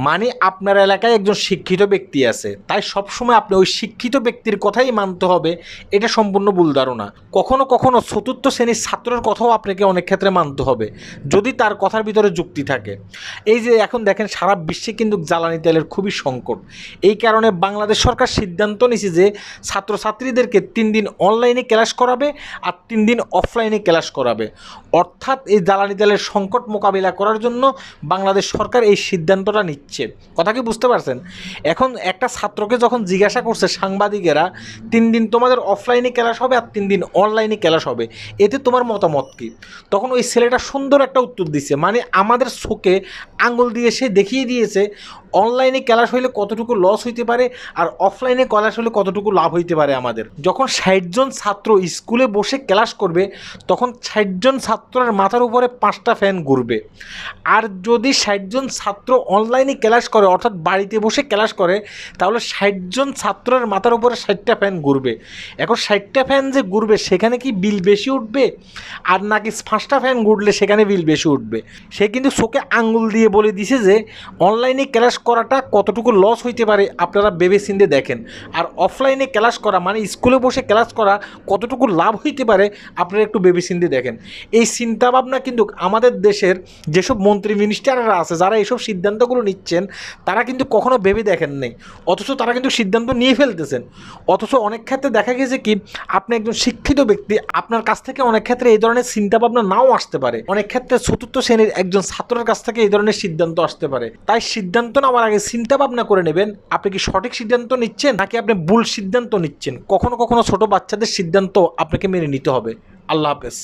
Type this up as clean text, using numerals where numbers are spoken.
মানে আপনার এলাকায় একজন শিক্ষিত ব্যক্তি আছে, তাই সবসময় আপনি ওই শিক্ষিত ব্যক্তির কথাই মানতে হবে, এটা সম্পূর্ণ ভুল ধারণা। কখনো কখনো চতুর্থ শ্রেণীর ছাত্রের কথাও আপনাকে অনেক ক্ষেত্রে মানতে হবে, যদি তার কথার ভিতরে যুক্তি থাকে। এই যে এখন দেখেন সারা বিশ্বে কিন্তু জ্বালানি তেলের খুবই সংকট। এই কারণে বাংলাদেশ সরকার সিদ্ধান্ত নিয়েছে যে ছাত্রছাত্রীদেরকে 3 দিন অনলাইনে ক্লাস করাবে আর 3 দিন অফলাইনে ক্লাস করাবে। অর্থাৎ এই জ্বালানি তেলের সংকট মোকাবিলা করার জন্য বাংলাদেশ সরকার এই সিদ্ধান্তটা নিচ্ছে। কথা কি বুঝতে পারছেন? এখন একটা ছাত্রকে যখন জিজ্ঞাসা করছে সাংবাদিকেরা, 3 দিন তোমাদের অফলাইনে ক্লাস হবে আর 3 দিন অনলাইনে ক্লাস হবে, এতে তোমার মতামত কী? তখন ওই ছেলেটা সুন্দর একটা উত্তর দিচ্ছে, মানে আমাদের চোখে আঙুল দিয়ে সে দেখিয়ে দিয়েছে অনলাইনে ক্লাস হইলে কতটুকু লস হইতে পারে আর অফলাইনে ক্লাস হলে কতটুকু লাভ হইতে পারে আমাদের। যখন 60 জন ছাত্র স্কুলে বসে ক্লাস করবে, তখন 60 জন ছাত্রের মাথার উপরে 5টা ফ্যান ঘুরবে। আর যদি 60 জন ছাত্র অনলাইনে ক্লাস করে, অর্থাৎ বাড়িতে বসে ক্লাস করে, তাহলে 60 জন ছাত্রের মাথার উপরে 60টা ফ্যান ঘুরবে। এখন 60টা ফ্যান যে ঘুরবে সেখানে কি বিল বেশি উঠবে, আর নাকি 5টা ফ্যান ঘুরলে সেখানে বিল বেশি উঠবে? সে কিন্তু চোখে আঙ্গুল দিয়ে বলে দিছে যে অনলাইনে ক্লাস করাটা কতটুকু লস হইতে পারে আপনারা ভেবে চিন্তে দেখেন, আর অফলাইনে ক্লাস করা মানে স্কুলে বসে ক্লাস করা কতটুকু লাভ হইতে পারে আপনারা একটু ভেবে চিন্তে দেখেন। এই চিন্তাভাবনা কিন্তু আমাদের দেশের যেসব মন্ত্রী মিনিস্টাররা আছে, যারা এইসব সিদ্ধান্তগুলো নিচ্ছেন, তারা কিন্তু কখনো ভেবে দেখেন নেই, অথচ তারা কিন্তু সিদ্ধান্ত নিয়ে ফেলতেছেন। অথচ অনেক ক্ষেত্রে দেখা গেছে কি, আপনি একজন শিক্ষিত ব্যক্তি, আপনার কাছ থেকে অনেক ক্ষেত্রে এই ধরনের চিন্তাভাবনা নাও আসতে পারে। অনেক ক্ষেত্রে চতুর্থ শ্রেণীর একজন ছাত্রের কাছ থেকে এই ধরনের সিদ্ধান্ত আসতে পারে। তাই সিদ্ধান্ত নেওয়ার আগে চিন্তা ভাবনা করে নেবেন, আপনি কি সঠিক সিদ্ধান্ত নিচ্ছেন নাকি আপনি ভুল সিদ্ধান্ত নিচ্ছেন। কখনো কখনো ছোট বাচ্চাদের সিদ্ধান্ত আপনাকে মেনে নিতে হবে। আল্লাহ হাফেজ।